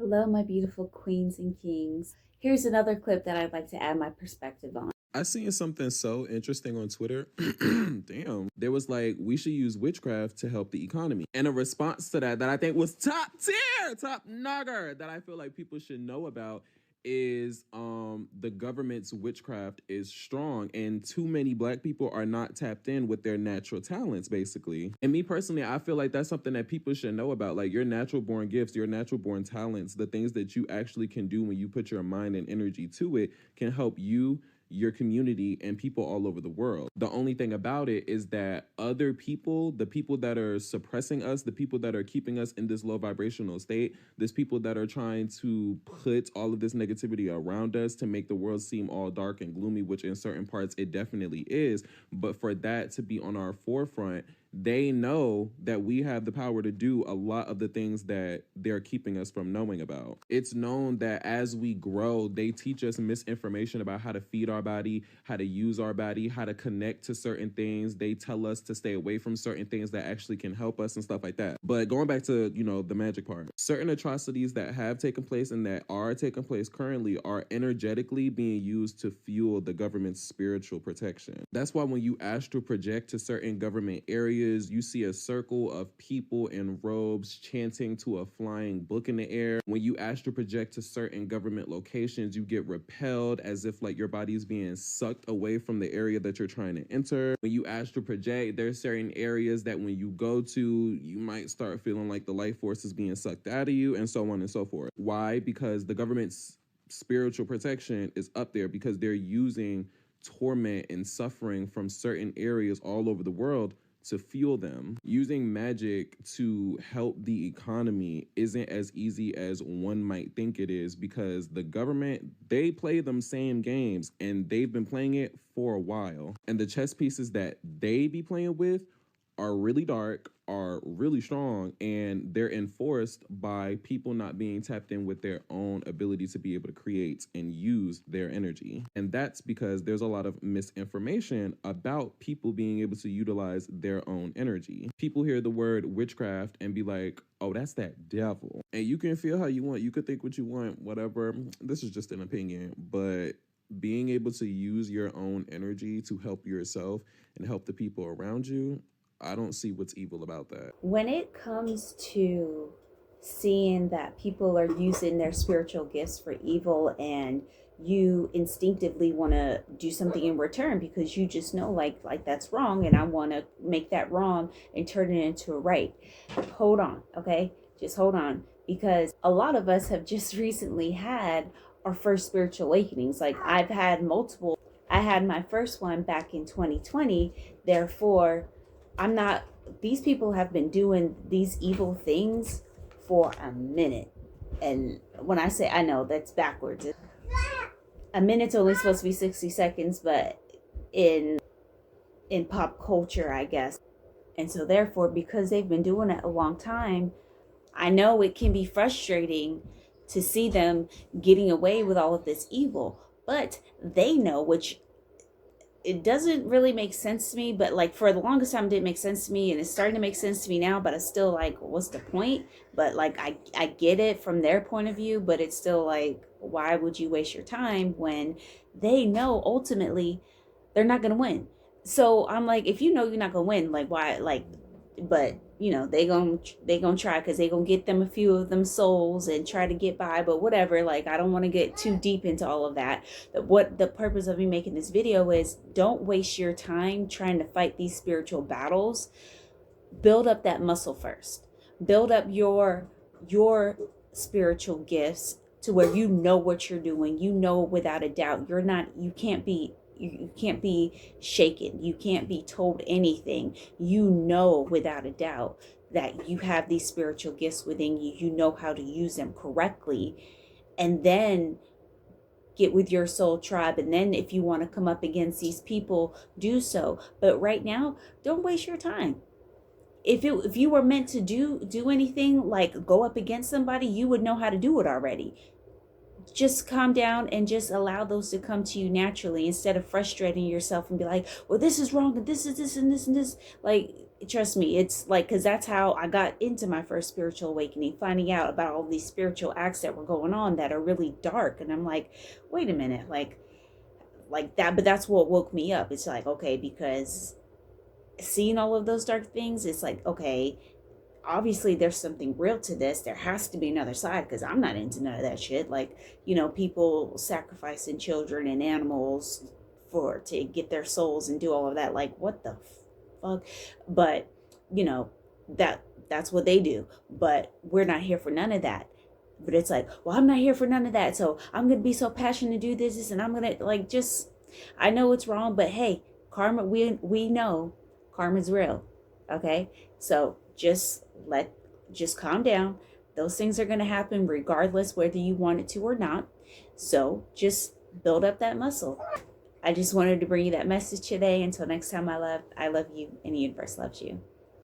Hello, my beautiful queens and kings. Here's another clip that I'd like to add my perspective on. I seen something so interesting on Twitter. Damn. There was like, we should use witchcraft to help the economy. And a response to that I think was top tier, top nugger, that I feel like people should know about is the government's witchcraft is strong and too many black people are not tapped in with their natural talents, basically. And me personally, I feel like that's something that people should know about, like your natural born gifts, your natural born talents, the things that you actually can do when you put your mind and energy to it can help you, your community, and people all over the world. The only thing about it is that other people, the people that are suppressing us, the people that are keeping us in this low vibrational state, there's people that are trying to put all of this negativity around us to make the world seem all dark and gloomy, which in certain parts it definitely is. But for that to be on our forefront, they know that we have the power to do a lot of the things that they're keeping us from knowing about. It's known that as we grow, they teach us misinformation about how to feed our body, how to use our body, how to connect to certain things. They tell us to stay away from certain things that actually can help us and stuff like that. But going back to, the magic part, certain atrocities that have taken place and that are taking place currently are energetically being used to fuel the government's spiritual protection. That's why when you astral project to certain government areas, you see a circle of people in robes chanting to a flying book in the air. When you astral project to certain government locations, you get repelled as if like your body is being sucked away from the area that you're trying to enter. When you astral project, there's certain areas that when you go to, you might start feeling like the life force is being sucked out of you, and so on and so forth. Why? Because the government's spiritual protection is up there because they're using torment and suffering from certain areas all over the world to fuel them. Using magic to help the economy isn't as easy as one might think it is, because the government, they play them same games and they've been playing it for a while. And the chess pieces that they be playing with are really dark, are really strong, and they're enforced by people not being tapped in with their own ability to be able to create and use their energy. And that's because there's a lot of misinformation about people being able to utilize their own energy. People hear the word witchcraft and be like, oh, that's that devil. And you can feel how you want. You could think what you want, whatever. This is just an opinion, but being able to use your own energy to help yourself and help the people around you, I don't see what's evil about that. When it comes to seeing that people are using their spiritual gifts for evil and you instinctively want to do something in return because you just know like that's wrong and I want to make that wrong and turn it into a right. Hold on, okay? Just hold on, because a lot of us have just recently had our first spiritual awakenings. Like I've had multiple. I had my first one back in 2020. Therefore, I'm not, these people have been doing these evil things for a minute. And when I say, I know that's backwards. A minute's only supposed to be 60 seconds, but in pop culture, I guess. And so therefore, because they've been doing it a long time, I know it can be frustrating to see them getting away with all of this evil, but they know, which it doesn't really make sense to me, but like for the longest time it didn't make sense to me, and it's starting to make sense to me now, but it's still like, what's the point? But like I get it from their point of view, but it's still like, why would you waste your time when they know ultimately they're not gonna win? So I'm like, if you know you're not gonna win, like why, like, but they gonna try, because they gonna get them a few of them souls and try to get by. But whatever, like I don't want to get too deep into all of that. What the purpose of me making this video is, don't waste your time trying to fight these spiritual battles. Build up that muscle first. Build up your spiritual gifts to where you know what you're doing. You know without a doubt. You can't be shaken. You can't be told anything. You know without a doubt that you have these spiritual gifts within you. You know how to use them correctly. And then get with your soul tribe. And then if you want to come up against these people, do so. But right now, don't waste your time. If you were meant to do anything, like go up against somebody, you would know how to do it already. Just calm down and just allow those to come to you naturally, instead of frustrating yourself and be like, well, this is wrong and this is this and this and this. Like, trust me, it's like, because that's how I got into my first spiritual awakening, finding out about all these spiritual acts that were going on that are really dark. And I'm like, wait a minute, like that. But that's what woke me up. It's like, okay, because seeing all of those dark things, it's like, okay, obviously there's something real to this. There has to be another side, because I'm not into none of that shit. Like, people sacrificing children and animals for to get their souls and do all of that. Like, what the fuck? But you know that's what they do. But we're not here for none of that. But it's like, well, I'm not here for none of that, so I'm gonna be so passionate to do this, and I'm gonna, like, just, I know it's wrong, but hey, karma, we know karma's real. Okay, so just calm down. Those things are going to happen regardless whether you want it to or not. So just build up that muscle. I just wanted to bring you that message today. Until next time, I love you, and the universe loves you.